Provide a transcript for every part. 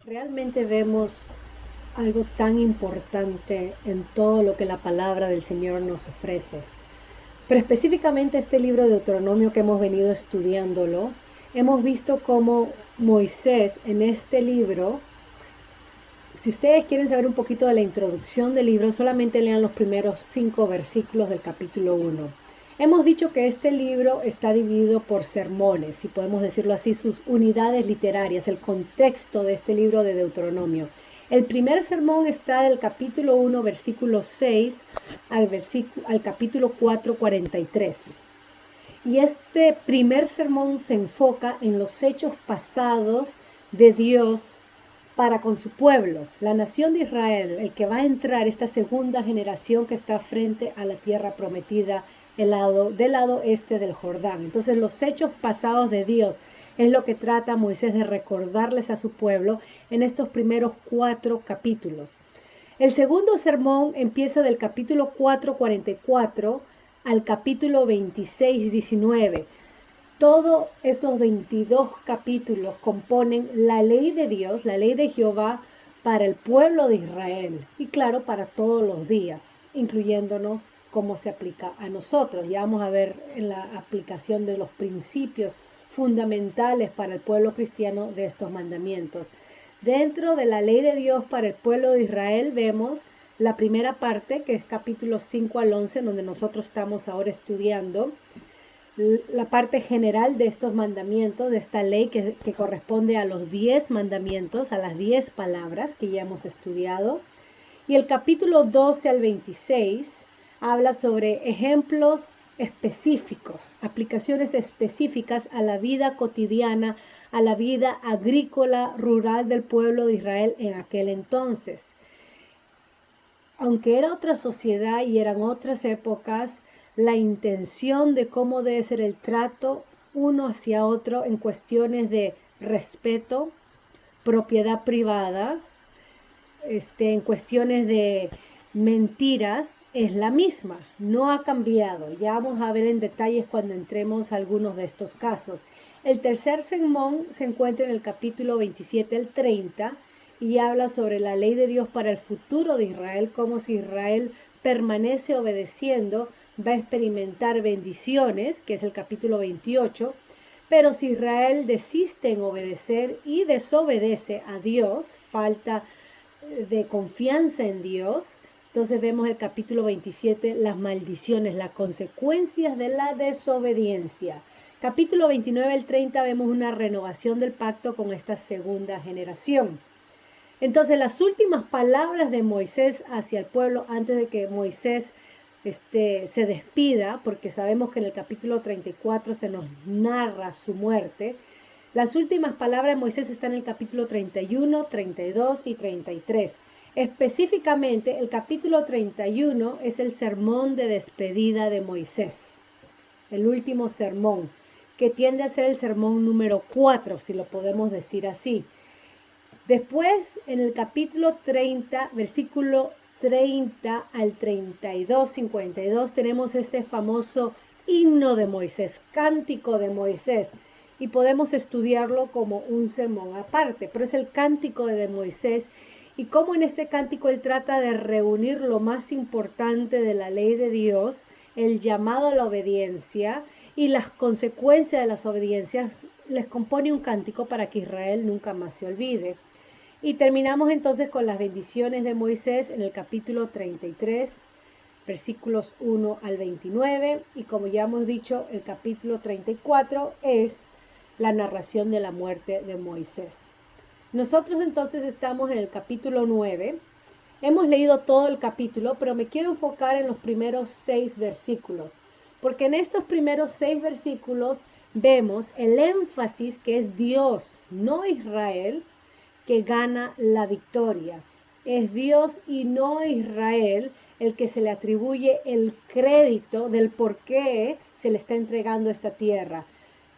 Realmente vemos algo tan importante en todo lo que la palabra del Señor nos ofrece. Pero específicamente este libro de Deuteronomio que hemos venido estudiándolo, hemos visto cómo Moisés en este libro, si ustedes quieren saber un poquito de la introducción del libro, solamente lean los primeros 5 versículos del capítulo 1. Hemos dicho que este libro está dividido por sermones, si podemos decirlo así, sus unidades literarias, el contexto de este libro de Deuteronomio. El primer sermón está del capítulo 1, versículo 6 al capítulo 4, 43. Y este primer sermón se enfoca en los hechos pasados de Dios para con su pueblo, la nación de Israel, el que va a entrar, esta segunda generación que está frente a la tierra prometida del lado este del Jordán. Entonces los hechos pasados de Dios es lo que trata Moisés de recordarles a su pueblo en estos primeros 4 capítulos. El segundo sermón empieza del capítulo 4, 44 al capítulo 26, 19. Todos esos 22 capítulos componen la ley de Dios, la ley de Jehová para el pueblo de Israel y claro, para todos los días, incluyéndonos cómo se aplica a nosotros. Ya vamos a ver en la aplicación de los principios fundamentales para el pueblo cristiano de estos mandamientos. Dentro de la ley de Dios para el pueblo de Israel vemos la primera parte, que es capítulos 5 al 11, donde nosotros estamos ahora estudiando la parte general de estos mandamientos, de esta ley que corresponde a los 10 mandamientos, a las 10 palabras que ya hemos estudiado. Y el capítulo 12 al 26 habla sobre ejemplos específicos, aplicaciones específicas a la vida cotidiana, a la vida agrícola, rural del pueblo de Israel en aquel entonces. Aunque era otra sociedad y eran otras épocas, la intención de cómo debe ser el trato uno hacia otro en cuestiones de respeto, propiedad privada, en cuestiones de mentiras, es la misma, no ha cambiado. Ya vamos a ver en detalles cuando entremos a algunos de estos casos. El tercer sermón se encuentra en el capítulo 27 al 30 y habla sobre la ley de Dios para el futuro de Israel, como si Israel permanece obedeciendo, va a experimentar bendiciones, que es el capítulo 28, pero si Israel desiste en obedecer y desobedece a Dios, falta de confianza en Dios, entonces vemos el capítulo 27, las maldiciones, las consecuencias de la desobediencia. Capítulo 29 al 30 vemos una renovación del pacto con esta segunda generación. Entonces las últimas palabras de Moisés hacia el pueblo antes de que Moisés se despida, porque sabemos que en el capítulo 34 se nos narra su muerte. Las últimas palabras de Moisés están en el capítulo 31, 32 y 33. Específicamente, el capítulo 31 es el sermón de despedida de Moisés, el último sermón, que tiende a ser el sermón número 4, si lo podemos decir así. Después, en el capítulo 30, versículo 30 al 32, 52, tenemos este famoso himno de Moisés, cántico de Moisés, y podemos estudiarlo como un sermón aparte, pero es el cántico de Moisés, y cómo en este cántico él trata de reunir lo más importante de la ley de Dios, el llamado a la obediencia y las consecuencias de las obediencias, les compone un cántico para que Israel nunca más se olvide. Y terminamos entonces con las bendiciones de Moisés en el capítulo 33, versículos 1 al 29. Y como ya hemos dicho, el capítulo 34 es la narración de la muerte de Moisés. Nosotros entonces estamos en el capítulo 9. Hemos leído todo el capítulo, pero me quiero enfocar en los primeros 6 versículos. Porque en estos primeros 6 versículos vemos el énfasis que es Dios, no Israel, que gana la victoria. Es Dios y no Israel el que se le atribuye el crédito del por qué se le está entregando esta tierra.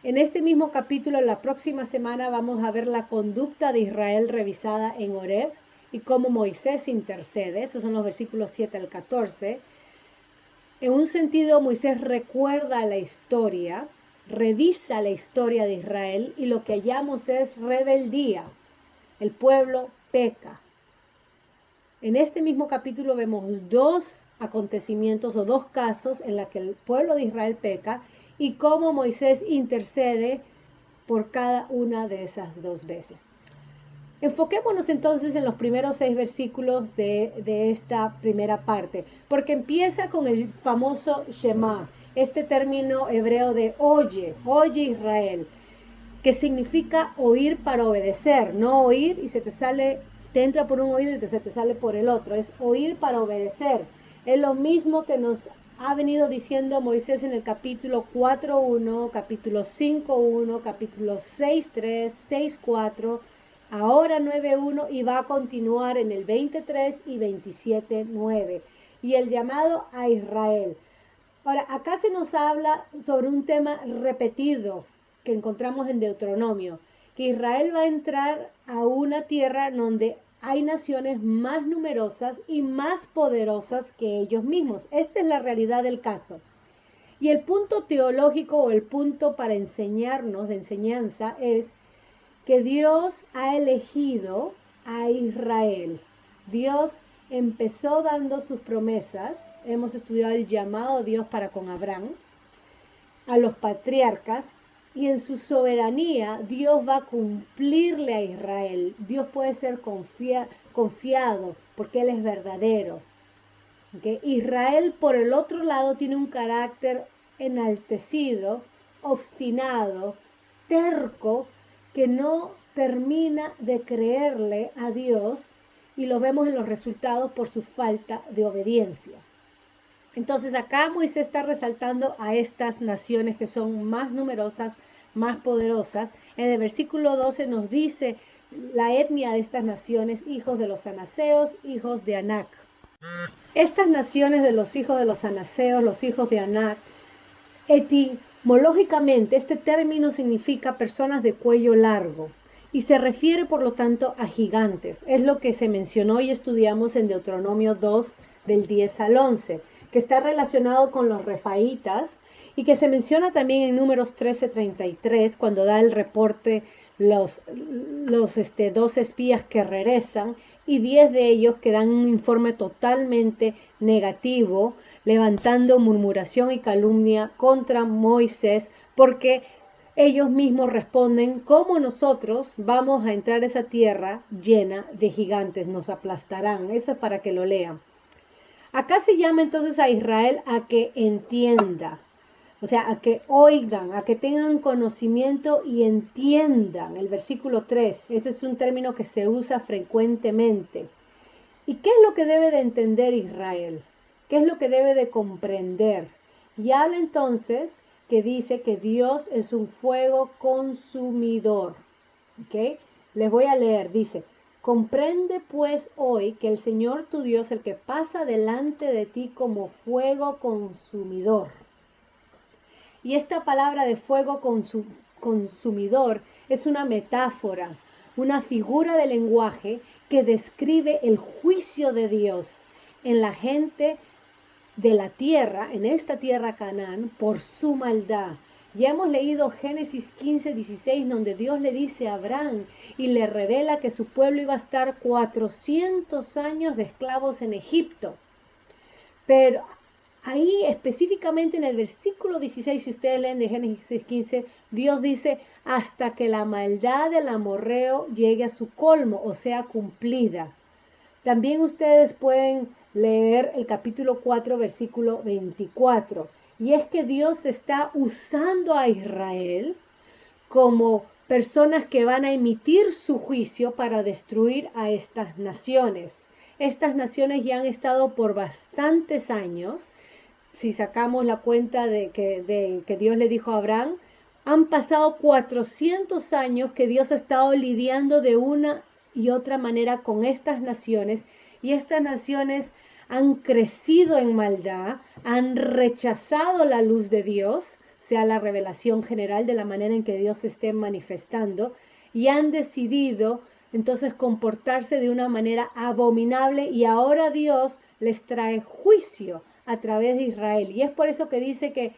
En este mismo capítulo, la próxima semana, vamos a ver la conducta de Israel revisada en Horeb y cómo Moisés intercede. Esos son los versículos 7 al 14. En un sentido, Moisés recuerda la historia, revisa la historia de Israel y lo que hallamos es rebeldía. el pueblo peca. En este mismo capítulo vemos dos acontecimientos o dos casos en los que el pueblo de Israel peca y cómo Moisés intercede por cada una de esas dos veces. Enfoquémonos entonces en los primeros 6 versículos de esta primera parte, porque empieza con el famoso Shema, este término hebreo de oye Israel, que significa oír para obedecer, no oír y te entra por un oído y se te sale por el otro, es oír para obedecer. Es lo mismo que nos ha venido diciendo Moisés en el capítulo 4.1, capítulo 5.1, capítulo 6.3, 6.4, ahora 9.1 y va a continuar en el 23 y 27.9. Y el llamado a Israel. Ahora, acá se nos habla sobre un tema repetido que encontramos en Deuteronomio, que Israel va a entrar a una tierra donde hay naciones más numerosas y más poderosas que ellos mismos. Esta es la realidad del caso. Y el punto teológico o el punto para enseñarnos de enseñanza es que Dios ha elegido a Israel. Dios empezó dando sus promesas. Hemos estudiado el llamado de Dios para con Abraham, a los patriarcas, y en su soberanía Dios va a cumplirle a Israel. Dios puede ser confiado porque Él es verdadero. ¿Okay? Israel, por el otro lado, tiene un carácter enaltecido, obstinado, terco, que no termina de creerle a Dios y lo vemos en los resultados por su falta de obediencia. Entonces acá Moisés está resaltando a estas naciones que son más numerosas, más poderosas. En el versículo 12 nos dice la etnia de estas naciones, hijos de los anaseos, hijos de Anac. Estas naciones de los hijos de los anaseos, los hijos de Anac, etimológicamente este término significa personas de cuello largo y se refiere por lo tanto a gigantes. Es lo que se mencionó y estudiamos en Deuteronomio 2 del 10 al 11, que está relacionado con los refaítas y que se menciona también en Números 13:33 cuando da el reporte los 2 espías que regresan y 10 de ellos que dan un informe totalmente negativo, levantando murmuración y calumnia contra Moisés, porque ellos mismos responden: ¿cómo nosotros vamos a entrar a esa tierra llena de gigantes? Nos aplastarán. Eso es para que lo lean. Acá se llama entonces a Israel a que entienda, o sea, a que oigan, a que tengan conocimiento y entiendan. El versículo 3, este es un término que se usa frecuentemente. ¿Y qué es lo que debe de entender Israel? ¿Qué es lo que debe de comprender? Y habla entonces que dice que Dios es un fuego consumidor. ¿Ok? Les voy a leer, dice: comprende pues hoy que el Señor tu Dios, el que pasa delante de ti como fuego consumidor. Y esta palabra de fuego consumidor es una metáfora, una figura de lenguaje que describe el juicio de Dios en la gente de la tierra, en esta tierra Canaán, por su maldad. Ya hemos leído Génesis 15:16, donde Dios le dice a Abraham y le revela que su pueblo iba a estar 400 años de esclavos en Egipto. Pero ahí específicamente en el versículo 16, si ustedes leen de Génesis 15, Dios dice: hasta que la maldad del amorreo llegue a su colmo, o sea, cumplida. También ustedes pueden leer el capítulo 4, versículo 24. Y es que Dios está usando a Israel como personas que van a emitir su juicio para destruir a estas naciones. Estas naciones ya han estado por bastantes años. Si sacamos la cuenta de que Dios le dijo a Abraham, han pasado 400 años que Dios ha estado lidiando de una y otra manera con estas naciones, y estas naciones han crecido en maldad, han rechazado la luz de Dios, sea la revelación general de la manera en que Dios se esté manifestando, y han decidido entonces comportarse de una manera abominable, y ahora Dios les trae juicio a través de Israel. Y es por eso que dice que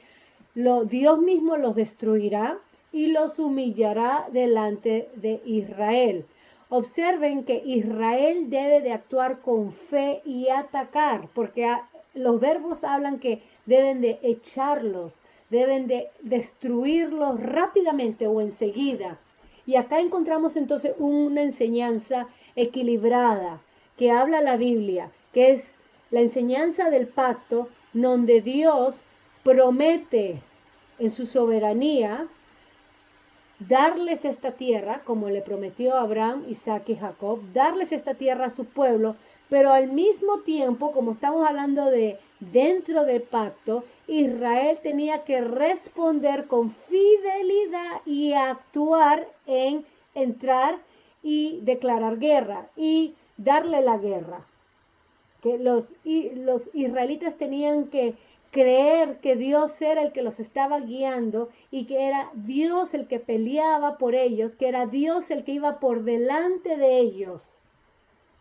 Dios mismo los destruirá y los humillará delante de Israel. Observen que Israel debe de actuar con fe y atacar, porque los verbos hablan que deben de echarlos, deben de destruirlos rápidamente o enseguida. Y acá encontramos entonces una enseñanza equilibrada que habla la Biblia, que es la enseñanza del pacto, donde Dios promete en su soberanía darles esta tierra, como le prometió a Abraham, Isaac y Jacob, darles esta tierra a su pueblo, pero al mismo tiempo, como estamos hablando de dentro del pacto, Israel tenía que responder con fidelidad y actuar en entrar y declarar guerra y darle la guerra. Que los israelitas tenían que creer que Dios era el que los estaba guiando y que era Dios el que peleaba por ellos, que era Dios el que iba por delante de ellos.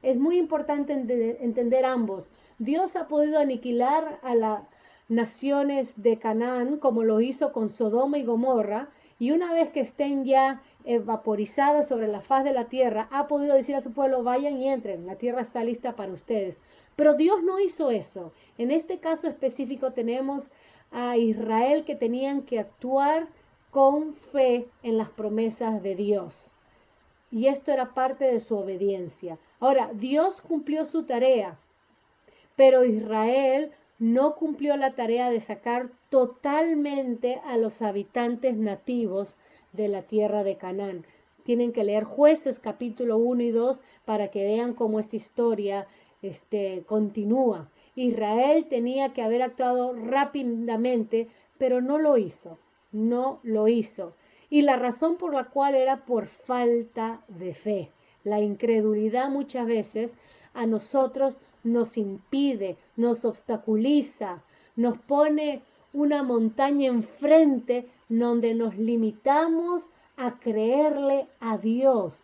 Es muy importante entender ambos. Dios ha podido aniquilar a las naciones de Canaán como lo hizo con Sodoma y Gomorra, y una vez que estén ya vaporizadas sobre la faz de la tierra, ha podido decir a su pueblo, vayan y entren, la tierra está lista para ustedes. Pero Dios no hizo eso. En este caso específico tenemos a Israel que tenían que actuar con fe en las promesas de Dios. Y esto era parte de su obediencia. Ahora, Dios cumplió su tarea, pero Israel no cumplió la tarea de sacar totalmente a los habitantes nativos de la tierra de Canaán. Tienen que leer Jueces capítulo 1 y 2 para que vean cómo esta historia continúa. Israel tenía que haber actuado rápidamente, pero no lo hizo. No lo hizo. Y la razón por la cual era por falta de fe. La incredulidad muchas veces a nosotros nos impide, nos obstaculiza, nos pone una montaña enfrente donde nos limitamos a creerle a Dios.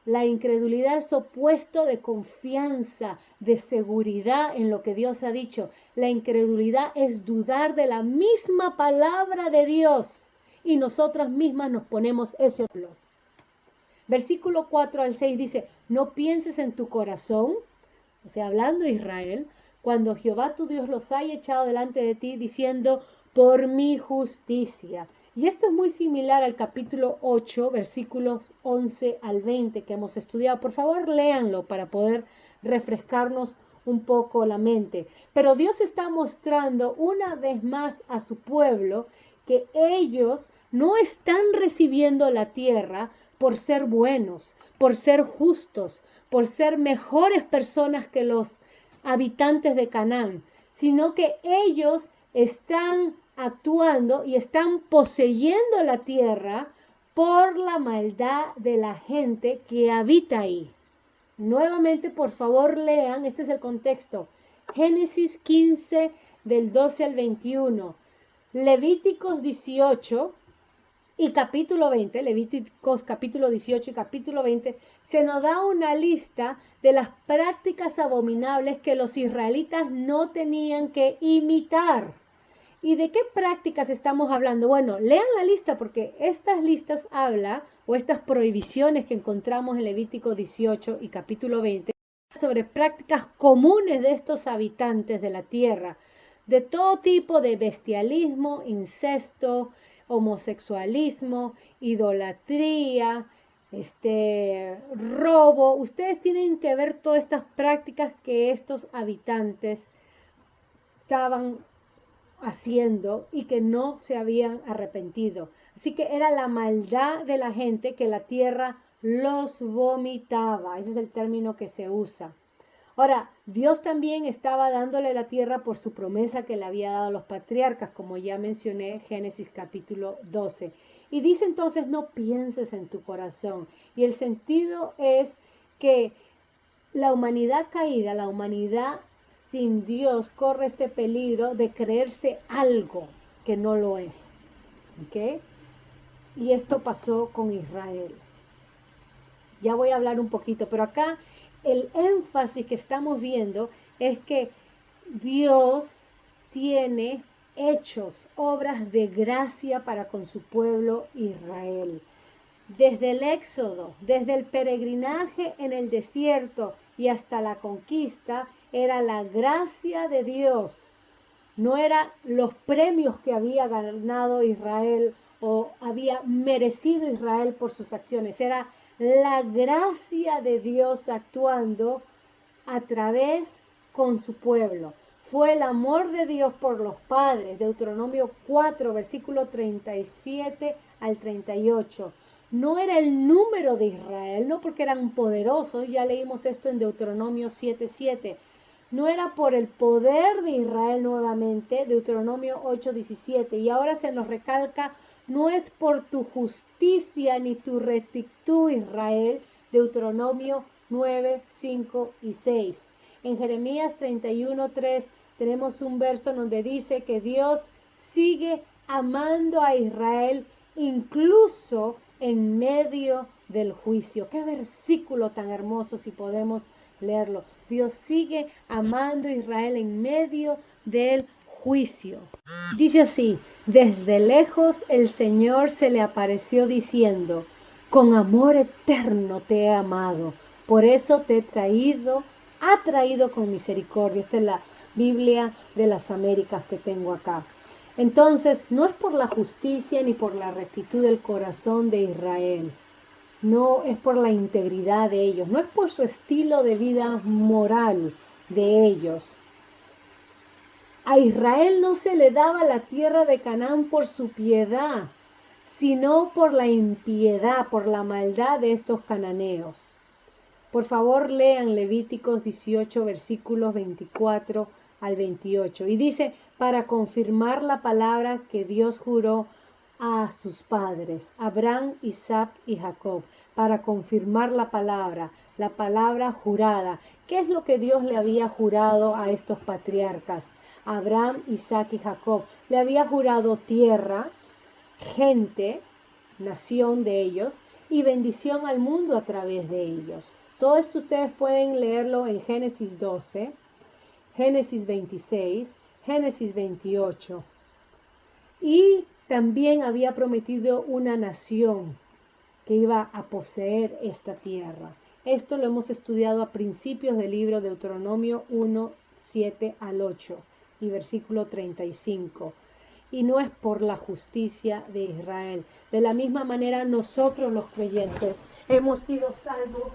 La incredulidad es opuesto de confianza, de seguridad en lo que Dios ha dicho. La incredulidad es dudar de la misma palabra de Dios y nosotras mismas nos ponemos ese ejemplo. Versículo 4 al 6 dice, no pienses en tu corazón, o sea, hablando Israel, cuando Jehová tu Dios los haya echado delante de ti, diciendo, por mi justicia. Y esto es muy similar al capítulo 8, versículos 11 al 20 que hemos estudiado. Por favor, léanlo para poder refrescarnos un poco la mente. Pero Dios está mostrando una vez más a su pueblo que ellos no están recibiendo la tierra por ser buenos, por ser justos, por ser mejores personas que los habitantes de Canaán, sino que ellos están actuando y están poseyendo la tierra por la maldad de la gente que habita ahí. Nuevamente, por favor, lean, este es el contexto. Génesis 15 del 12 al 21, Levíticos 18 y capítulo 20, Levíticos capítulo 18 y capítulo 20, se nos da una lista de las prácticas abominables que los israelitas no tenían que imitar. ¿Y de qué prácticas estamos hablando? Bueno, lean la lista porque estas listas habla o estas prohibiciones que encontramos en Levítico 18 y capítulo 20 sobre prácticas comunes de estos habitantes de la tierra, de todo tipo de bestialismo, incesto, homosexualismo, idolatría, robo. Ustedes tienen que ver todas estas prácticas que estos habitantes estaban haciendo y que no se habían arrepentido. Así que era la maldad de la gente que la tierra los vomitaba. Ese es el término que se usa. Ahora, Dios también estaba dándole la tierra por su promesa que le había dado a los patriarcas, como ya mencioné, Génesis capítulo 12. Y dice entonces, no pienses en tu corazón. Y el sentido es que la humanidad caída, la humanidad sin Dios, corre este peligro de creerse algo que no lo es. ¿Ok? Y esto pasó con Israel. Ya voy a hablar un poquito, pero acá el énfasis que estamos viendo es que Dios tiene hechos, obras de gracia para con su pueblo Israel. desde el éxodo, desde el peregrinaje en el desierto y hasta la conquista, era la gracia de Dios. No eran los premios que había ganado Israel o había merecido Israel por sus acciones. Era la gracia de Dios actuando a través con su pueblo. Fue el amor de Dios por los padres, Deuteronomio 4, versículo 37 al 38. No era el número de Israel, no porque eran poderosos, ya leímos esto en Deuteronomio 7:7. No era por el poder de Israel nuevamente, Deuteronomio 8:17. Y ahora se nos recalca, no es por tu justicia ni tu rectitud, Israel, Deuteronomio 9, 5 y 6. En Jeremías 31:3 tenemos un verso donde dice que Dios sigue amando a Israel incluso en medio del juicio. Qué versículo tan hermoso si podemos leerlo. Dios sigue amando a Israel en medio del juicio. Dice así, desde lejos el Señor se le apareció diciendo, con amor eterno te he amado, por eso te ha traído con misericordia. Esta es la Biblia de las Américas que tengo acá. Entonces, no es por la justicia ni por la rectitud del corazón de Israel. No es por la integridad de ellos, no es por su estilo de vida moral de ellos. A Israel no se le daba la tierra de Canaán por su piedad, sino por la impiedad, por la maldad de estos cananeos. Por favor, lean Levíticos 18, versículos 24 al 28. Y dice, para confirmar la palabra que Dios juró a sus padres, Abraham, Isaac y Jacob, para confirmar la palabra jurada. ¿Qué es lo que Dios le había jurado a estos patriarcas? Abraham, Isaac y Jacob. Le había jurado tierra, gente, nación de ellos, y bendición al mundo a través de ellos. Todo esto ustedes pueden leerlo en Génesis 12, Génesis 26, Génesis 28. Y también había prometido una nación que iba a poseer esta tierra. Esto lo hemos estudiado a principios del libro de Deuteronomio 1, 7 al 8 y versículo 35. Y no es por la justicia de Israel. De la misma manera nosotros los creyentes hemos sido salvos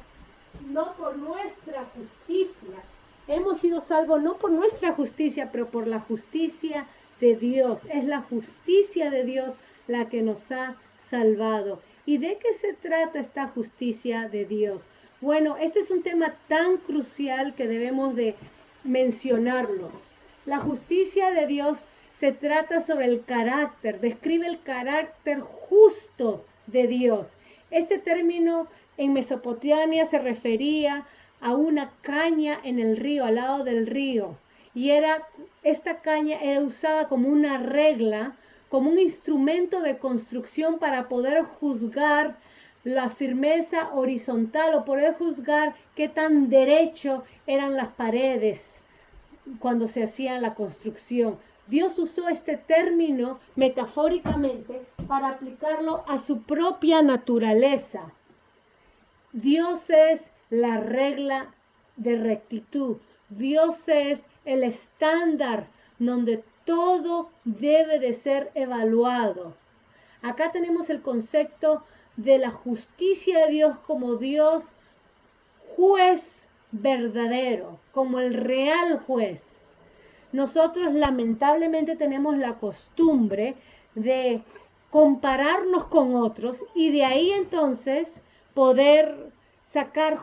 no por nuestra justicia. Hemos sido salvos no por nuestra justicia, pero por la justicia de Dios. Es la justicia de Dios la que nos ha salvado. ¿Y de qué se trata esta justicia de Dios? Bueno, este es un tema tan crucial que debemos de mencionarlos. La justicia de Dios se trata sobre el carácter, describe el carácter justo de Dios. Este término en Mesopotamia se refería a una caña en el río, al lado del río. Y esta caña era usada como una regla, como un instrumento de construcción para poder juzgar la firmeza horizontal o poder juzgar qué tan derecho eran las paredes cuando se hacía la construcción. Dios usó este término metafóricamente para aplicarlo a su propia naturaleza. Dios es la regla de rectitud. Dios es el estándar donde todo debe de ser evaluado. Acá tenemos el concepto de la justicia de Dios como Dios juez verdadero, como el real juez. Nosotros lamentablemente tenemos la costumbre de compararnos con otros y de ahí entonces poder sacar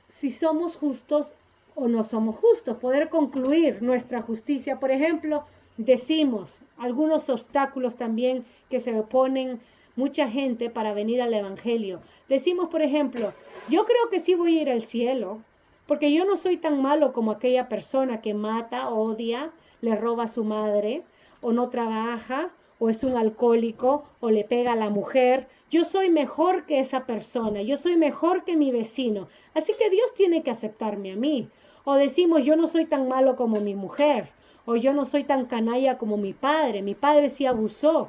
si somos justos o no somos justos, poder concluir nuestra justicia. Por ejemplo, decimos algunos obstáculos también que se oponen mucha gente para venir al evangelio. Decimos, por ejemplo, yo creo que sí voy a ir al cielo, porque yo no soy tan malo como aquella persona que mata, odia, le roba a su madre, o no trabaja, o es un alcohólico, o le pega a la mujer. Yo soy mejor que esa persona, yo soy mejor que mi vecino. Así que Dios tiene que aceptarme a mí. O decimos, yo no soy tan malo como mi mujer, o yo no soy tan canalla como mi padre sí abusó.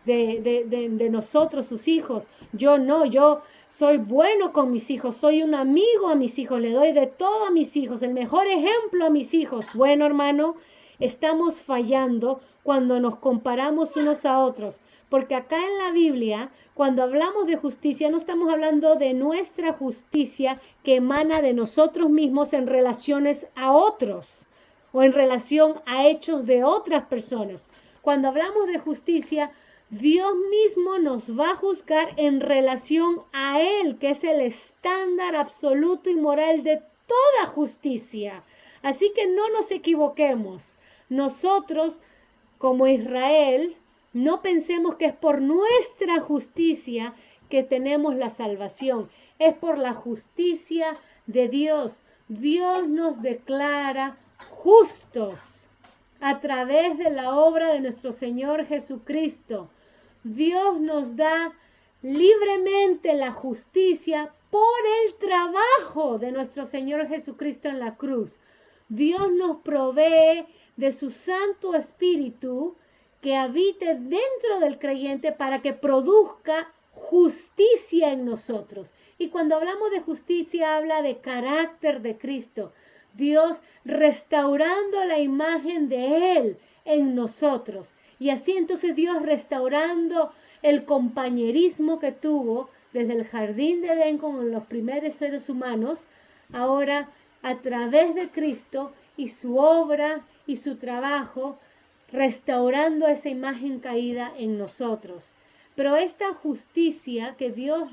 de nosotros, sus hijos. Yo no, yo soy bueno con mis hijos, soy un amigo a mis hijos, le doy de todo a mis hijos, el mejor ejemplo a mis hijos. Bueno, hermano, estamos fallando cuando nos comparamos unos a otros, porque acá en la Biblia, cuando hablamos de justicia, no estamos hablando de nuestra justicia que emana de nosotros mismos en relaciones a otros o en relación a hechos de otras personas. Cuando hablamos de justicia, Dios mismo nos va a juzgar en relación a Él, que es el estándar absoluto y moral de toda justicia. Así que no nos equivoquemos. Nosotros, como Israel, no pensemos que es por nuestra justicia que tenemos la salvación. Es por la justicia de Dios. Dios nos declara justos a través de la obra de nuestro Señor Jesucristo. Dios nos da libremente la justicia por el trabajo de nuestro Señor Jesucristo en la cruz. Dios nos provee de su Santo Espíritu que habite dentro del creyente para que produzca justicia en nosotros. Y cuando hablamos de justicia, habla de carácter de Cristo. Dios restaurando la imagen de Él en nosotros. Y así entonces Dios restaurando el compañerismo que tuvo desde el jardín de Edén con los primeros seres humanos, ahora a través de Cristo y su obra y su trabajo, restaurando esa imagen caída en nosotros. Pero esta justicia que Dios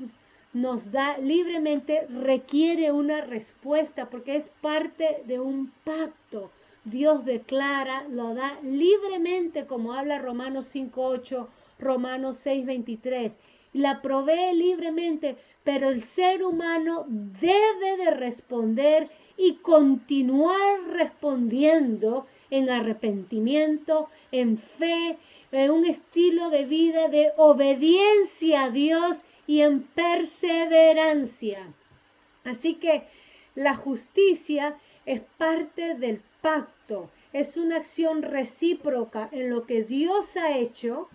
nos da libremente requiere una respuesta porque es parte de un pacto. Dios declara, lo da libremente, como habla Romanos 5:8, Romanos 6:23. La provee libremente, pero el ser humano debe de responder y continuar respondiendo en arrepentimiento, en fe, en un estilo de vida de obediencia a Dios y en perseverancia. Así que la justicia es parte del pacto, es una acción recíproca en lo que Dios ha hecho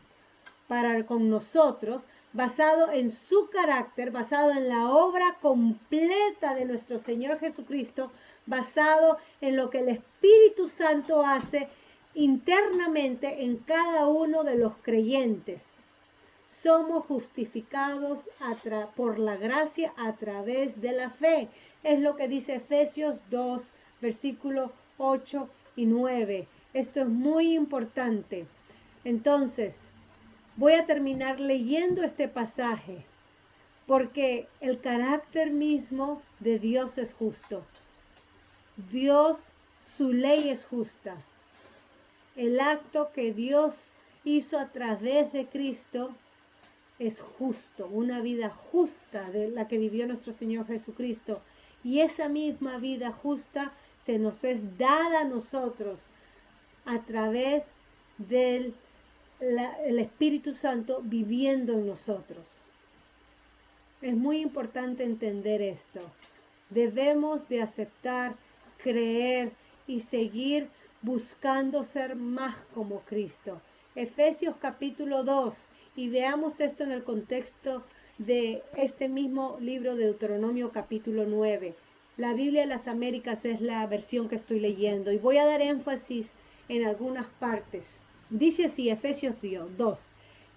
con nosotros, basado en su carácter, basado en la obra completa de nuestro Señor Jesucristo, basado en lo que el Espíritu Santo hace internamente en cada uno de los creyentes. Somos justificados por la gracia a través de la fe. Es lo que dice Efesios 2, versículos 8 y 9. Esto es muy importante. Entonces, voy a terminar leyendo este pasaje porque el carácter mismo de Dios es justo. Dios, su ley es justa. El acto que Dios hizo a través de Cristo es justo, una vida justa de la que vivió nuestro Señor Jesucristo. Y esa misma vida justa se nos es dada a nosotros a través del el Espíritu Santo viviendo en nosotros. Es muy importante entender esto. Debemos de aceptar, creer y seguir buscando ser más como Cristo. Efesios capítulo 2, y veamos esto en el contexto de este mismo libro de Deuteronomio capítulo 9. La Biblia de las Américas es la versión que estoy leyendo y voy a dar énfasis en algunas partes. Dice así, Efesios 2,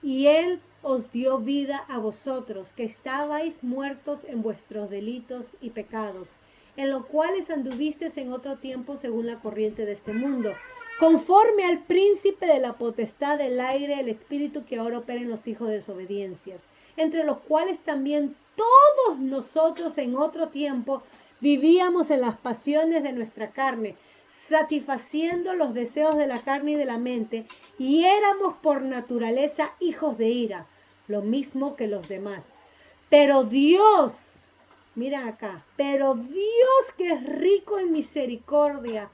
y Él os dio vida a vosotros, que estabais muertos en vuestros delitos y pecados, en los cuales anduvisteis en otro tiempo según la corriente de este mundo, conforme al príncipe de la potestad del aire, el espíritu que ahora opera en los hijos de desobediencias, entre los cuales también todos nosotros en otro tiempo vivíamos en las pasiones de nuestra carne, satisfaciendo los deseos de la carne y de la mente, y éramos por naturaleza hijos de ira, lo mismo que los demás. Pero Dios, mira acá, pero Dios que es rico en misericordia,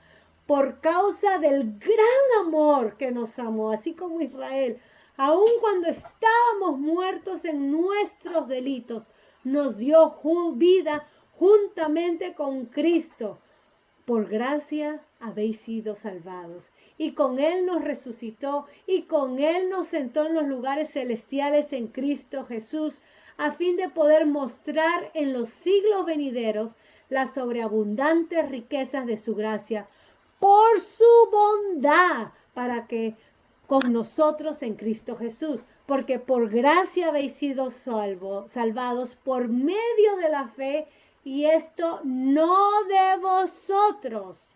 por causa del gran amor que nos amó, así como Israel, aun cuando estábamos muertos en nuestros delitos, nos dio vida juntamente con Cristo. Por gracia habéis sido salvados. Y con Él nos resucitó y con Él nos sentó en los lugares celestiales en Cristo Jesús, a fin de poder mostrar en los siglos venideros las sobreabundantes riquezas de su gracia por su bondad para que con nosotros en Cristo Jesús, porque por gracia habéis sido salvados por medio de la fe, y esto no de vosotros,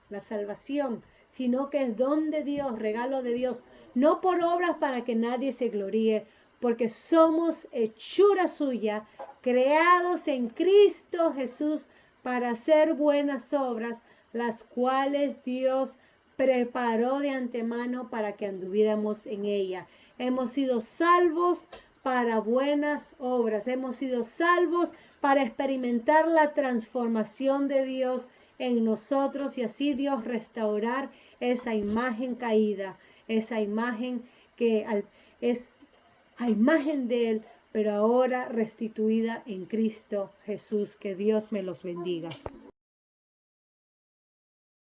la salvación, sino que es don de Dios, regalo de Dios, no por obras para que nadie se gloríe, porque somos hechura suya, creados en Cristo Jesús para hacer buenas obras, las cuales Dios preparó de antemano para que anduviéramos en ella. Hemos sido salvos para buenas obras. Hemos sido salvos para experimentar la transformación de Dios en nosotros y así Dios restaurar esa imagen caída, esa imagen que es a imagen de Él, pero ahora restituida en Cristo Jesús. Que Dios me los bendiga.